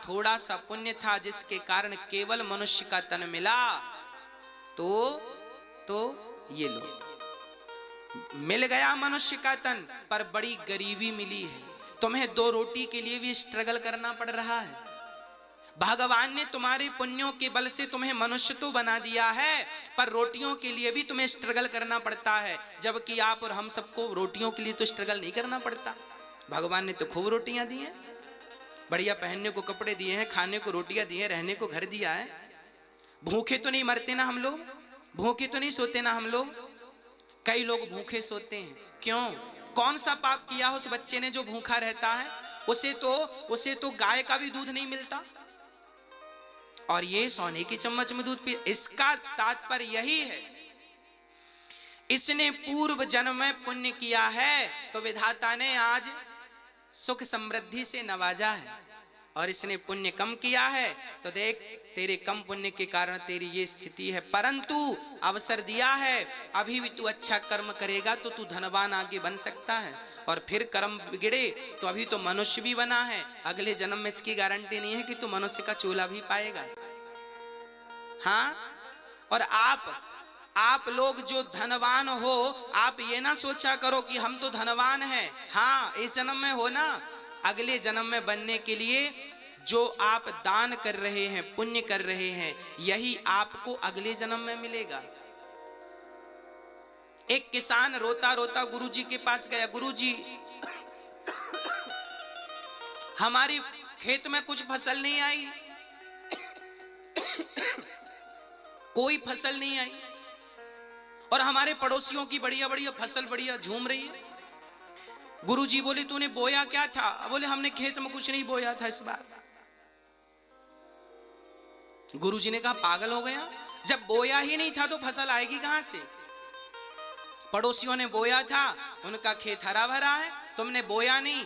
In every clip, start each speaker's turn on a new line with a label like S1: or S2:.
S1: थोड़ा सा पुण्य था जिसके कारण केवल मनुष्य का तन मिला, तो ये लो, मिल गया मनुष्य का तन, पर बड़ी गरीबी मिली है। तुम्हें 2 रोटी के लिए भी स्ट्रगल करना पड़ रहा है। भगवान ने तुम्हारे पुण्यों के बल से तुम्हें मनुष्य तो बना दिया है, पर रोटियों के लिए भी तुम्हें स्ट्रगल करना पड़ता है, जबकि आप और हम सबको रोटियों के लिए तो स्ट्रगल नहीं करना पड़ता। भगवान ने तो खूब रोटियां दी हैं, बढ़िया पहनने को कपड़े दिए हैं, खाने को रोटियां दी हैं, रहने को घर दिया है। भूखे तो नहीं मरते ना हम लोग, भूखे तो नहीं सोते ना हम लोग। कई लोग भूखे सोते हैं, क्यों? कौन सा पाप किया उस बच्चे ने जो भूखा रहता है? उसे तो गाय का भी दूध नहीं मिलता, और ये सोने की चम्मच में दूध पी। इसका तात्पर्य यही है, इसने पूर्व जन्म में पुण्य किया है तो विधाता ने आज सुख समृद्धि से नवाजा है, और इसने पुण्य कम किया है तो देख तेरे कम पुण्य के कारण तेरी ये स्थिति है। परंतु अवसर दिया है, अभी भी तू अच्छा कर्म करेगा तो तू धनवान आगे बन सकता है, और फिर कर्म बिगड़े तो अभी तो मनुष्य भी बना है, अगले जन्म में इसकी गारंटी नहीं है कि तू मनुष्य का चूल्हा भी पाएगा। हाँ, और आप लोग जो धनवान हो, आप ये ना सोचा करो कि हम तो धनवान हैं, हाँ इस जन्म में हो ना, अगले जन्म में बनने के लिए जो आप दान कर रहे हैं, पुण्य कर रहे हैं, यही आपको अगले जन्म में मिलेगा। एक किसान रोता रोता गुरुजी के पास गया, गुरुजी हमारी खेत में कुछ फसल नहीं आई, कोई फसल नहीं आई, और हमारे पड़ोसियों की बढ़िया बढ़िया फसल बढ़िया झूम रही है। गुरुजी बोले तूने बोया क्या था? बोले हमने खेत में कुछ नहीं बोया था इस बार। गुरुजी ने कहा पागल हो गया, जब बोया ही नहीं था तो फसल आएगी कहां से? पड़ोसियों ने बोया था, उनका खेत हरा भरा है, तुमने बोया नहीं।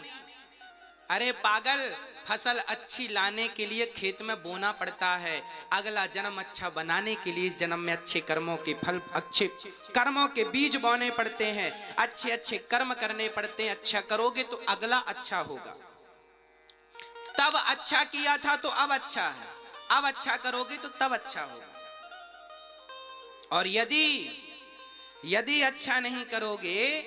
S1: अरे पागल, फसल अच्छी लाने के लिए खेत में बोना पड़ता है, अगला जन्म अच्छा बनाने के लिए इस जन्म में अच्छे कर्मों के फल, अच्छे कर्मों के बीज बोने पड़ते हैं, अच्छे अच्छे कर्म करने पड़ते हैं। अच्छा करोगे तो अगला अच्छा होगा। तब अच्छा किया था तो अब अच्छा है, अब अच्छा करोगे तो तब अच्छा होगा। और यदि अच्छा नहीं करोगे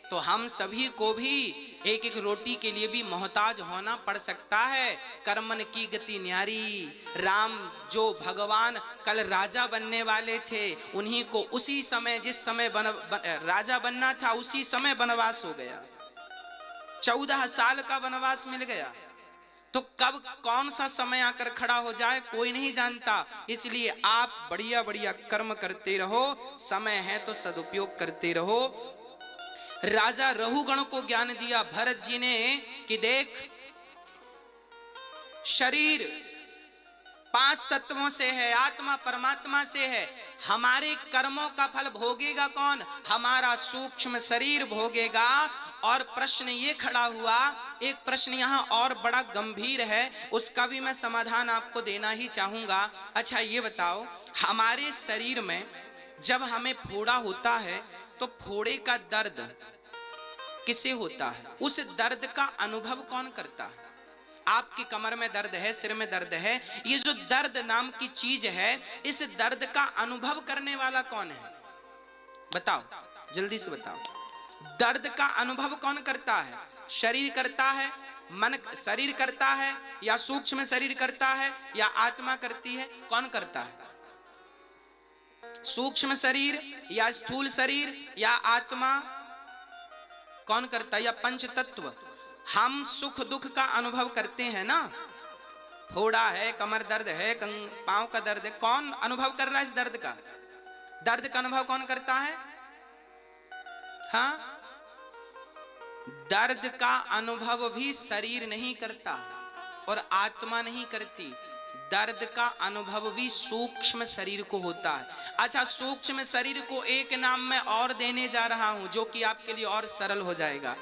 S1: तो हम सभी को भी एक एक रोटी के लिए भी मोहताज होना पड़ सकता है। कर्मन की गति न्यारी, राम जो भगवान कल राजा बनने वाले थे, उन्हीं को उसी समय, जिस समय राजा बनना था उसी समय वनवास हो गया, 14 साल का वनवास मिल गया। तो कब कौन सा समय आकर खड़ा हो जाए कोई नहीं जानता। इसलिए आप बढ़िया बढ़िया कर्म करते रहो, समय है तो सदुपयोग करते रहो। राजा रहुगण को ज्ञान दिया भरत जी ने कि देख, शरीर 5 तत्वों से है, आत्मा परमात्मा से है, हमारे कर्मों का फल भोगेगा कौन? हमारा सूक्ष्म शरीर भोगेगा। और प्रश्न ये खड़ा हुआ, एक प्रश्न यहाँ और बड़ा गंभीर है, उसका भी मैं समाधान आपको देना ही चाहूंगा। अच्छा ये बताओ, हमारे शरीर में जब हमें फोड़ा होता है तो फोड़े का दर्द किसे होता है? उस दर्द का अनुभव कौन करता है? आपकी कमर में दर्द है, सिर में दर्द है, ये जो दर्द नाम की चीज है, इस दर्द का अनुभव करने वाला कौन है? बताओ, जल्दी से बताओ। दर्द का अनुभव कौन करता है? शरीर करता है, मन शरीर करता है, या सूक्ष्म शरीर करता है, या आत्मा करती है? कौन करता है? सूक्ष्म शरीर या स्थूल शरीर या आत्मा कौन करता है? या पंच तत्व? हम सुख दुख का अनुभव करते हैं ना, फोड़ा है, कमर दर्द है, पांव का दर्द है, कौन अनुभव कर रहा है इस दर्द का? दर्द का अनुभव कौन करता है? हाँ, दर्द का अनुभव भी शरीर नहीं करता और आत्मा नहीं करती, दर्द का अनुभव भी सूक्ष्म शरीर को होता है। अच्छा, सूक्ष्म शरीर को एक नाम मैं और देने जा रहा हूं जो कि आपके लिए और सरल हो जाएगा।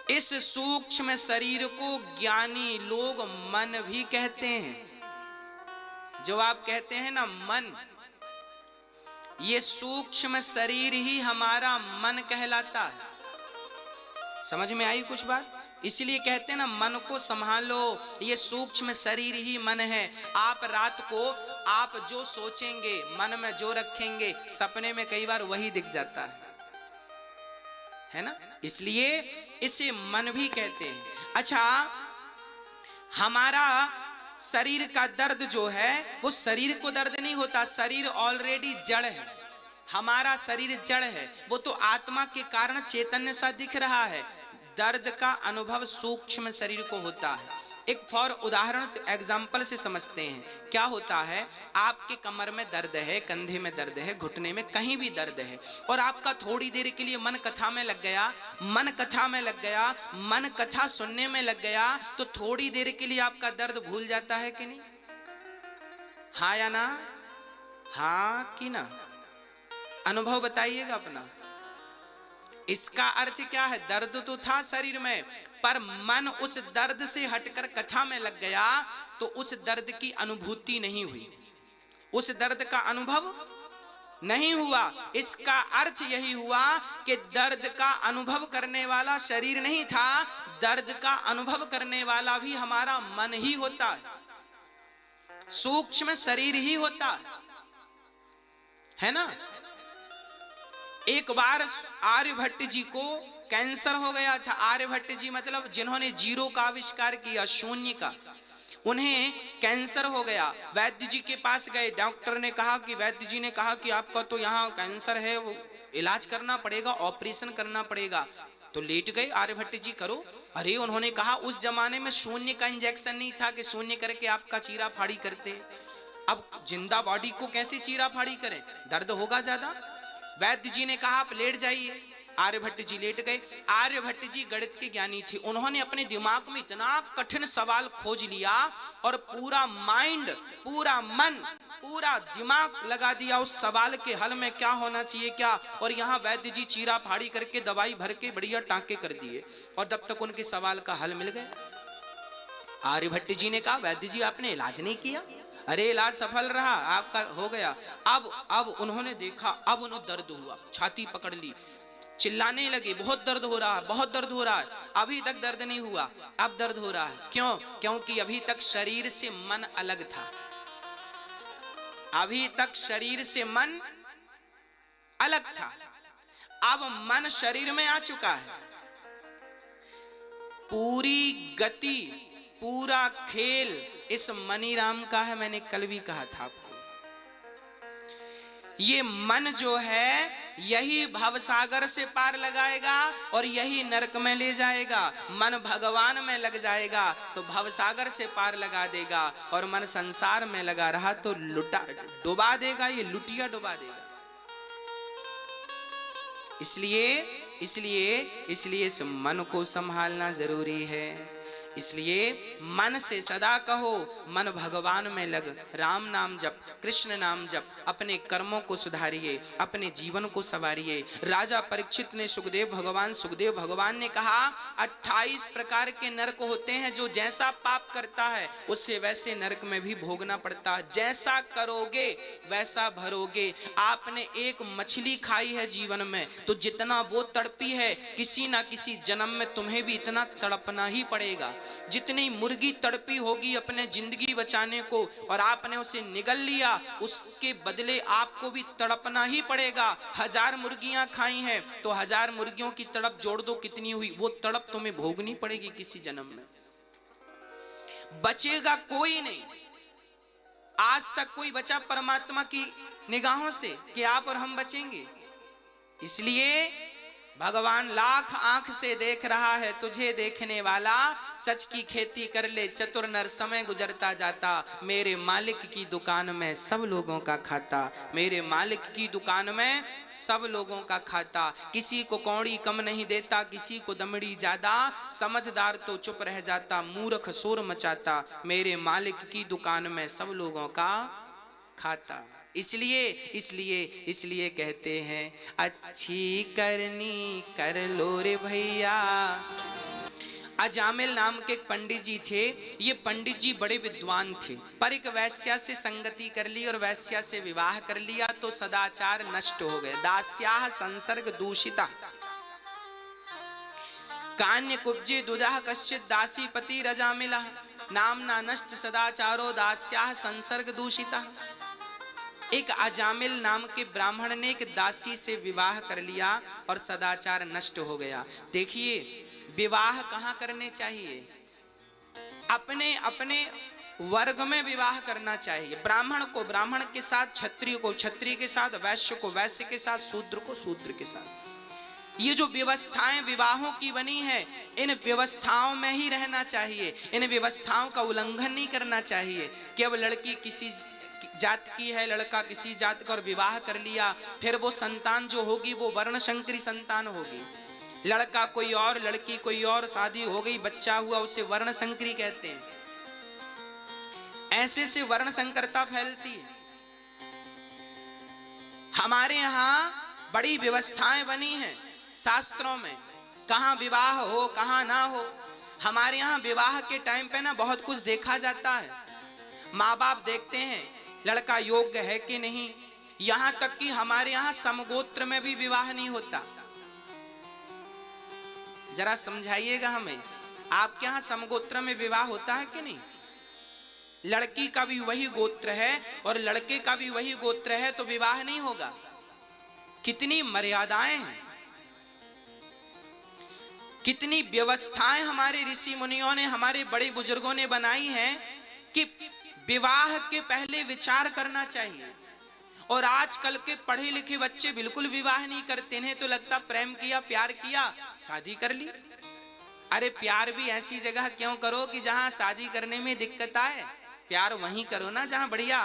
S1: इस सूक्ष्म शरीर को ज्ञानी लोग मन भी कहते हैं। जो आप कहते हैं ना मन, ये सूक्ष्म शरीर ही हमारा मन कहलाता है। समझ में आई कुछ बात? इसलिए कहते हैं ना, मन को संभालो, ये सूक्ष्म शरीर ही मन है। आप रात को आप जो सोचेंगे, मन में जो रखेंगे, सपने में कई बार वही दिख जाता है ना? इसलिए इसे मन भी कहते हैं। अच्छा, हमारा शरीर का दर्द जो है वो शरीर को दर्द नहीं होता, शरीर ऑलरेडी जड़ है। हमारा शरीर जड़ है, वो तो आत्मा के कारण चैतन्य सा दिख रहा है। दर्द का अनुभव सूक्ष्म शरीर को होता है। एक फॉर उदाहरण से, एग्जाम्पल से समझते हैं। क्या होता है, आपके कमर में दर्द है, कंधे में दर्द है, घुटने में कहीं भी दर्द है, और आपका थोड़ी देर के लिए मन कथा में लग गया, मन कथा में लग गया, मन कथा सुनने में लग गया, तो थोड़ी देर के लिए आपका दर्द भूल जाता है कि नहीं? हाँ या ना? हाँ कि ना? अनुभव बताइएगा अपना। इसका अर्थ क्या है? दर्द तो था शरीर में, पर मन उस दर्द से हटकर कथा में लग गया, तो उस दर्द की अनुभूति नहीं हुई, उस दर्द का अनुभव नहीं हुआ। इसका अर्थ यही हुआ कि दर्द का अनुभव करने वाला शरीर नहीं था, दर्द का अनुभव करने वाला भी हमारा मन ही होता है, सूक्ष्म शरीर ही होता है ना? एक बार आर्यभट्ट जी को कैंसर हो गया था। आर्यभट्ट जी मतलब जिन्होंने जीरो का आविष्कार किया, शून्य का, उन्हें कैंसर हो गया। वैद्य जी के पास गए, डॉक्टर ने कहा कि, वैद्य जी ने कहा कि आपका तो यहाँ कैंसर है, वो इलाज करना पड़ेगा, ऑपरेशन करना पड़ेगा। तो लेट गए आर्यभट्ट जी, करो। अरे उन्होंने कहा, उस जमाने में शून्य का इंजेक्शन नहीं था कि शून्य करके आपका चीरा फाड़ी करते। अब जिंदा बॉडी को कैसे चीरा फाड़ी करें, दर्द होगा ज्यादा। वैद्य जी ने कहा आप लेट जाइए। आर्यभट्ट जी लेट गए। आर्यभट्ट जी गणित के ज्ञानी थे, उन्होंने अपने दिमाग में इतना कठिन सवाल खोज लिया और पूरा माइंड, पूरा मन, पूरा दिमाग लगा दिया उस सवाल के हल में, क्या होना चाहिए क्या। और यहाँ वैद्य जी चीरा फाड़ी करके दवाई भर के बढ़िया टांके कर दिए, और जब तक उनके सवाल का हल मिल गया। आर्यभट्ट जी ने कहा, वैद्य जी आपने इलाज नहीं किया। अरे इलाज सफल रहा, आपका हो गया। अब उन्होंने देखा, अब उन्हें दर्द हुआ, छाती पकड़ ली, चिल्लाने लगे, बहुत दर्द हो रहा है, बहुत दर्द हो रहा है। अभी तक दर्द नहीं हुआ, अब दर्द हो रहा है। क्यों? क्योंकि अभी तक शरीर से मन अलग था, अभी तक शरीर से मन अलग था। अब मन शरीर में आ चुका है, पूरी गति, पूरा खेल इस मनीराम का है। मैंने कल भी कहा था आपको, ये मन जो है यही भवसागर से पार लगाएगा और यही नरक में ले जाएगा। मन भगवान में लग जाएगा तो भवसागर से पार लगा देगा, और मन संसार में लगा रहा तो लुटा डुबा देगा, ये लुटिया डुबा देगा। इसलिए इस मन को संभालना जरूरी है। इसलिए मन से सदा कहो, मन भगवान में लग, राम नाम जप, कृष्ण नाम जप, अपने कर्मों को सुधारिए, अपने जीवन को संवारिए। राजा परीक्षित ने सुखदेव भगवान ने कहा, 28 प्रकार के नरक होते हैं, जो जैसा पाप करता है उससे वैसे नरक में भी भोगना पड़ता है। जैसा करोगे वैसा भरोगे। आपने एक मछली खाई है जीवन में, तो जितना वो तड़पी है, किसी ना किसी जन्म में तुम्हें भी इतना तड़पना ही पड़ेगा। जितनी मुर्गी तड़पी होगी अपने जिंदगी बचाने को, और आपने उसे निगल लिया, उसके बदले आपको भी तड़पना ही पड़ेगा। 1000 मुर्गियां खाई हैं तो 1000 मुर्गियों की तड़प जोड़ दो, कितनी हुई? वो तड़प तुम्हें भोगनी पड़ेगी किसी जन्म में। बचेगा कोई नहीं। आज तक कोई बचा परमात्मा की निगाहों से कि आप और हम बचेंगे? इसलिए भगवान लाख आंख से देख रहा है तुझे देखने वाला, सच की खेती कर ले चतुर नर, समय गुजरता जाता, मेरे मालिक की दुकान में सब लोगों का खाता, मेरे मालिक की दुकान में सब लोगों का खाता। किसी को कौड़ी कम नहीं देता, किसी को दमड़ी ज्यादा, समझदार तो चुप रह जाता, मूर्ख शोर मचाता, मेरे मालिक की दुकान में सब लोगों का खाता। इसलिए कहते हैं, अच्छी करनी कर लो रे भैया। अजामिल नाम के एक पंडित जी थे। ये पंडित जी बड़े विद्वान थे, पर एक वैश्या से संगति कर ली और वैश्या से विवाह कर लिया तो सदाचार नष्ट हो गए। दास्याह संसर्ग दूषिता। कान्य कुब्जे दुजाह कश्चित दासी पति रजा मिला, नामना नष्ट सदाचारो दास्याह संसर्ग दूषिता। एक अजामिल नाम के ब्राह्मण ने एक दासी से विवाह कर लिया और सदाचार नष्ट हो गया। देखिए विवाह कहाँ करने चाहिए, अपने अपने वर्ग में विवाह करना चाहिए। ब्राह्मण को ब्राह्मण के साथ, क्षत्रिय को क्षत्रिय के साथ, वैश्य को वैश्य के साथ, शूद्र को शूद्र के साथ। ये जो व्यवस्थाएं विवाहों की बनी है, इन व्यवस्थाओं में ही रहना चाहिए, इन व्यवस्थाओं का उल्लंघन नहीं करना चाहिए कि अब लड़की किसी जात की है, लड़का किसी जात का और विवाह कर लिया, फिर वो संतान जो होगी वो वर्ण संकरी संतान होगी। लड़का कोई और लड़की कोई और, शादी हो गई बच्चा हुआ, उसे वर्ण संकरी कहते हैं। ऐसे से वर्ण संकरता फैलती है। हमारे यहां बड़ी व्यवस्थाएं बनी हैं शास्त्रों में, कहां विवाह हो कहां ना हो। हमारे यहां विवाह के टाइम पे ना बहुत कुछ देखा जाता है। माँ बाप देखते हैं लड़का योग्य है कि नहीं। यहां तक कि हमारे यहां समगोत्र में भी विवाह नहीं होता। जरा समझाइएगा हमें, आपके यहां समगोत्र में विवाह होता है कि नहीं? लड़की का भी वही गोत्र है और लड़के का भी वही गोत्र है तो विवाह नहीं होगा। कितनी मर्यादाएं हैं, कितनी व्यवस्थाएं हमारे ऋषि मुनियों ने, हमारे बड़े बुजुर्गों ने बनाई हैं कि विवाह के पहले विचार करना चाहिए। और आजकल के पढ़े लिखे बच्चे बिल्कुल विवाह नहीं करते हैं, तो लगता प्रेम किया प्यार किया शादी कर ली। अरे प्यार भी ऐसी जगह क्यों करो कि जहां शादी करने में दिक्कत आए। प्यार वहीं करो ना जहां बढ़िया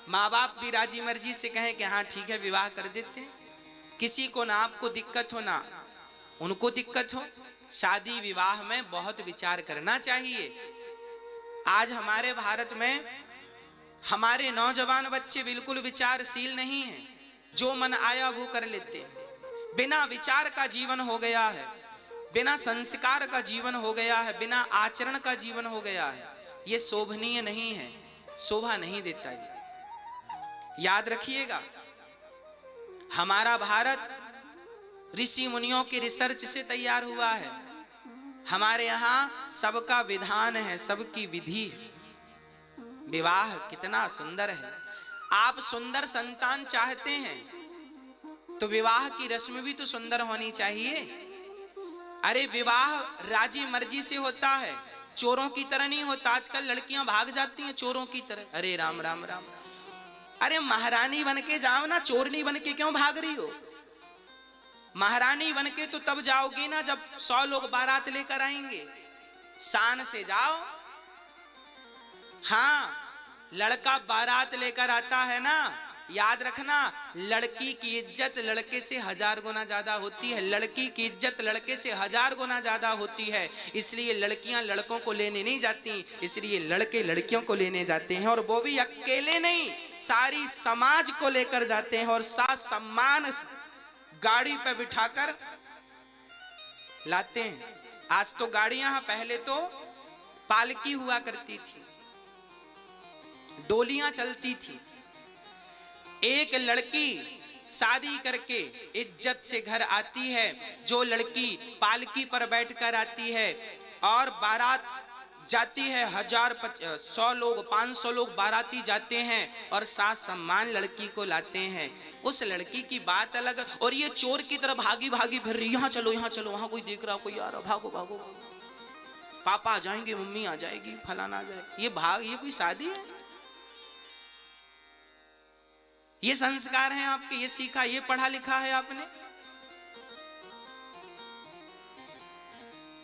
S1: माँ बाप भी राजी मर्जी से कहें कि हाँ ठीक है विवाह कर देते हैं। किसी को ना आपको दिक्कत हो ना उनको दिक्कत हो। शादी विवाह में बहुत विचार करना चाहिए। आज हमारे भारत में हमारे नौजवान बच्चे बिल्कुल विचारशील नहीं हैं, जो मन आया वो कर लेते हैं। बिना विचार का जीवन हो गया है, बिना संस्कार का जीवन हो गया है, बिना आचरण का जीवन हो गया है। ये शोभनीय नहीं है, शोभा नहीं देता। ये याद रखिएगा, हमारा भारत ऋषि मुनियों की रिसर्च से तैयार हुआ है। हमारे यहाँ सबका विधान है, सबकी विधि है। विवाह कितना सुंदर है। आप सुंदर संतान चाहते हैं तो विवाह की रस्म भी तो सुंदर होनी चाहिए। अरे विवाह राजी मर्जी से होता है, चोरों की तरह नहीं होता। आजकल लड़कियां भाग जाती हैं चोरों की तरह। अरे राम राम राम, अरे महारानी बन के जाओ ना, चोरनी बन के क्यों भाग रही हो? महारानी बन के तो तब जाओगी ना जब 100 लोग बारात लेकर आएंगे। शान से जाओ। हाँ, लड़का बारात लेकर आता है ना, याद रखना लड़की की इज्जत लड़के से 1000 गुना ज्यादा होती है। लड़की की इज्जत लड़के से 1000 गुना ज्यादा होती है। इसलिए लड़कियां लड़कों को लेने नहीं जाती, इसलिए लड़के लड़कियों को लेने जाते हैं। और वो भी अकेले नहीं, सारी समाज को लेकर जाते हैं और साथ सम्मान गाड़ी पे बिठाकर लाते हैं। आज तो गाड़ियां, पहले तो पालकी हुआ करती थी, डोलियां चलती थी। एक लड़की शादी करके इज्जत से घर आती है, जो लड़की पालकी पर बैठकर आती है और बारात जाती है, 100 लोग 500 लोग बाराती जाते हैं और साथ सम्मान लड़की को लाते हैं। उस लड़की की बात अलग। और ये चोर की तरह भागी भागी फिर रही, यहाँ चलो वहां कोई देख रहा, कोई आ रहा, भागो भागो, पापा आ जाएंगे, मम्मी आ जाएगी, फलाना आ जाएगी। ये कोई शादी है? ये संस्कार हैं आपके, ये सीखा, ये पढ़ा लिखा है आपने?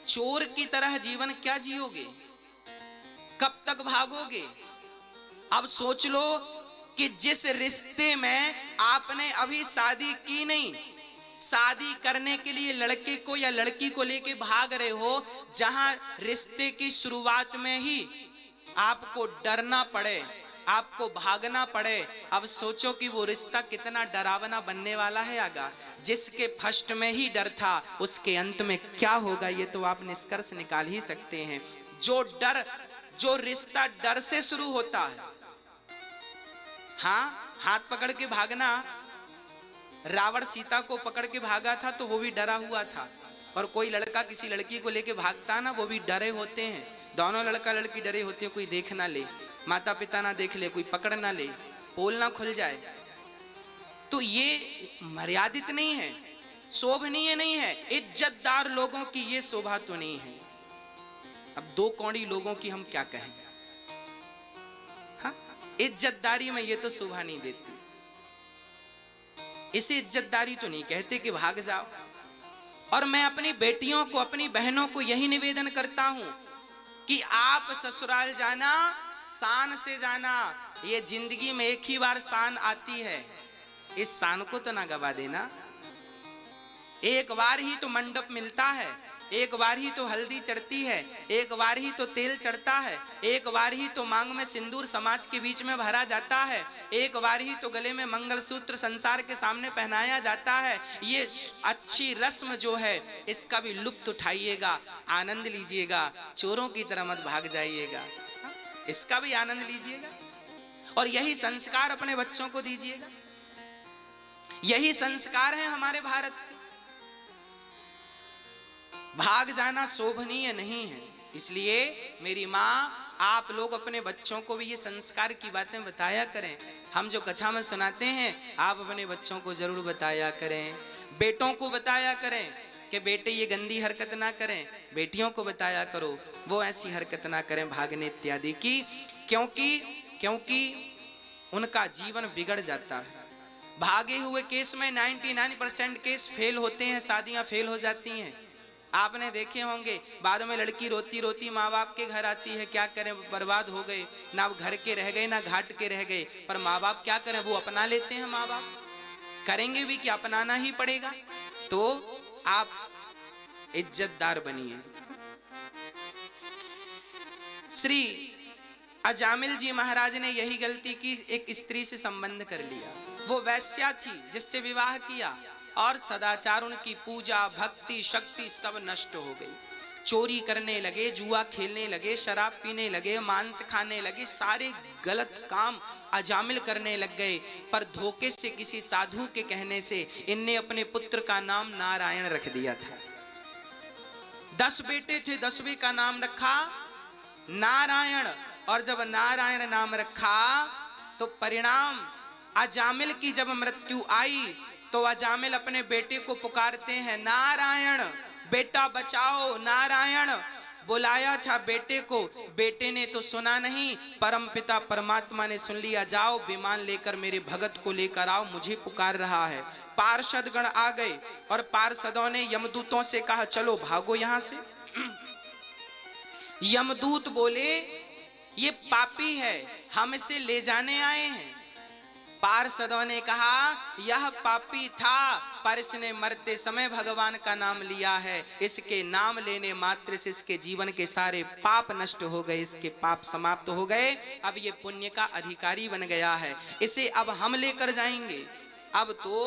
S1: चोर की तरह जीवन क्या जियोगे? कब तक भागोगे? अब सोच लो कि जिस रिश्ते में आपने अभी शादी की नहीं, शादी करने के लिए लड़के को या लड़की को लेके भाग रहे हो, जहां रिश्ते की शुरुआत में ही आपको डरना पड़े, आपको भागना पड़े। अब सोचो कि वो रिश्ता कितना डरावना बनने वाला है आगा। जिसके फर्स्ट में ही डर था, उसके अंत में क्या होगा ये तो आप निष्कर्ष निकाल ही सकते हैं। जो रिश्ता डर से शुरू होता है, हाँ, हाथ पकड़ के भागना, रावण सीता को पकड़ के भागा था तो वो भी डरा हुआ था। और कोई लड़का किसी लड़की को लेके भागता ना, वो भी डरे होते हैं, दोनों लड़का लड़की डरे होते हैं, कोई देख ना ले, माता पिता ना देख ले, कोई पकड़ ना ले, पोल ना खुल जाए। तो ये मर्यादित नहीं है, शोभनीय नहीं है, इज्जतदार लोगों की ये शोभा तो नहीं है। अब दो कौड़ी लोगों की हम क्या कहें? हाँ, इज्जतदारी में ये तो शोभा नहीं देती, इसे इज्जतदारी तो नहीं कहते कि भाग जाओ। और मैं अपनी बेटियों को, अपनी बहनों को यही निवेदन करता हूं कि आप ससुराल जाना, शान से जाना। ये जिंदगी में एक ही बार शान आती है, इस शान को तो ना गवा देना। एक बार ही तो मंडप मिलता है, एक बार ही तो हल्दी चढ़ती है, एक बार ही तो तेल चढ़ता है, एक बार ही तो मांग में सिंदूर समाज के बीच में भरा जाता है, एक बार ही तो गले में मंगलसूत्र संसार के सामने पहनाया जाता है। ये अच्छी रस्म जो है, इसका भी लुत्फ उठाइएगा, आनंद लीजिएगा, चोरों की तरह मत भाग जाइएगा, इसका भी आनंद लीजिएगा। और यही संस्कार अपने बच्चों को दीजिएगा। यही संस्कार है हमारे भारत के। भाग जाना शोभनीय नहीं है। इसलिए मेरी माँ, आप लोग अपने बच्चों को भी ये संस्कार की बातें बताया करें। हम जो कथा में सुनाते हैं, आप अपने बच्चों को जरूर बताया करें। बेटों को बताया करें कि बेटे ये गंदी हरकत ना करें, बेटियों को बताया करो वो ऐसी हरकत ना करें भागने इत्यादि की, क्योंकि उनका जीवन बिगड़ जाता है। भागे हुए केस में 99% केस फेल होते हैं, शादियां फेल हो जाती हैं। आपने देखे होंगे, बाद में लड़की रोती रोती माँ बाप के घर आती है, क्या करें बर्बाद हो गए, ना घर के रह गए ना घाट के रह गए। पर माँ बाप क्या करें, वो अपना लेते हैं। माँ बाप करेंगे भी क्या, अपनाना ही पड़ेगा। तो आप इज्जतदार बनिए। श्री अजामिल जी महाराज ने यही गलती की, एक स्त्री से संबंध कर लिया। वो वैश्या थी जिससे विवाह किया, और सदाचार, उनकी पूजा भक्ति शक्ति सब नष्ट हो गई। चोरी करने लगे, जुआ खेलने लगे, शराब पीने लगे, मांस खाने लगे, सारे गलत काम अजामिल करने लग गए। पर धोखे से किसी साधु के कहने से इनने अपने पुत्र का नाम नारायण रख दिया था। 10 बेटे थे, 10वें का नाम रखा नारायण। और जब नारायण नाम रखा तो परिणाम, अजामिल की जब मृत्यु आई तो अजामिल अपने बेटे को पुकारते हैं, नारायण बेटा बचाओ। नारायण बुलाया था बेटे को, बेटे ने तो सुना नहीं, परमपिता परमात्मा ने सुन लिया। जाओ विमान लेकर मेरे भगत को लेकर आओ, मुझे पुकार रहा है। पार्षद गण आ गए और पार्षदों ने यमदूतों से कहा, चलो भागो यहां से। यमदूत बोले, ये पापी है, हम इसे ले जाने आए हैं। पार्षदों ने कहा, यह पापी था, पर इसने मरते समय भगवान का नाम लिया है। इसके नाम लेने मात्र से इसके जीवन के सारे पाप नष्ट हो गए, इसके पाप समाप्त हो गए। अब ये पुण्य का अधिकारी बन गया है, इसे अब हम लेकर जाएंगे। अब तो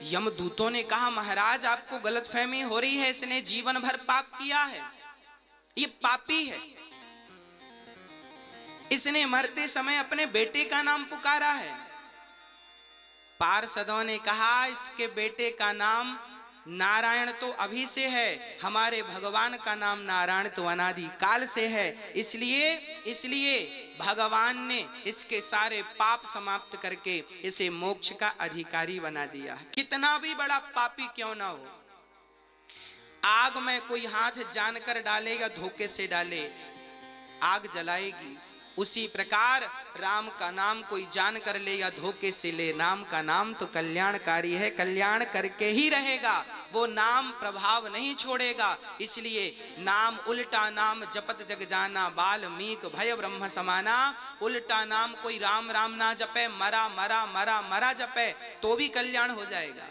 S1: यमदूतों ने कहा, महाराज आपको गलतफहमी हो रही है, इसने जीवन भर पाप किया है, ये पापी है। इसने मरते समय अपने बेटे का नाम पुकारा है। पार्षदों ने कहा, इसके बेटे का नाम नारायण तो अभी से है, हमारे भगवान का नाम नारायण तो अनादि काल से है। इसलिए भगवान ने इसके सारे पाप समाप्त करके इसे मोक्ष का अधिकारी बना दिया। कितना भी बड़ा पापी क्यों ना हो, आग में कोई हाथ जानकर डालेगा, धोखे से डाले, आग जलाएगी। उसी प्रकार राम का नाम कोई जान कर ले या धोखे से ले, नाम का नाम तो कल्याणकारी है, कल्याण करके ही रहेगा, वो नाम प्रभाव नहीं छोड़ेगा। इसलिए नाम, उल्टा नाम जपत जग जाना, बाल्मीक भय ब्रह्म समाना। उल्टा नाम कोई राम राम ना जपे, मरा मरा मरा मरा जपे तो भी कल्याण हो जाएगा।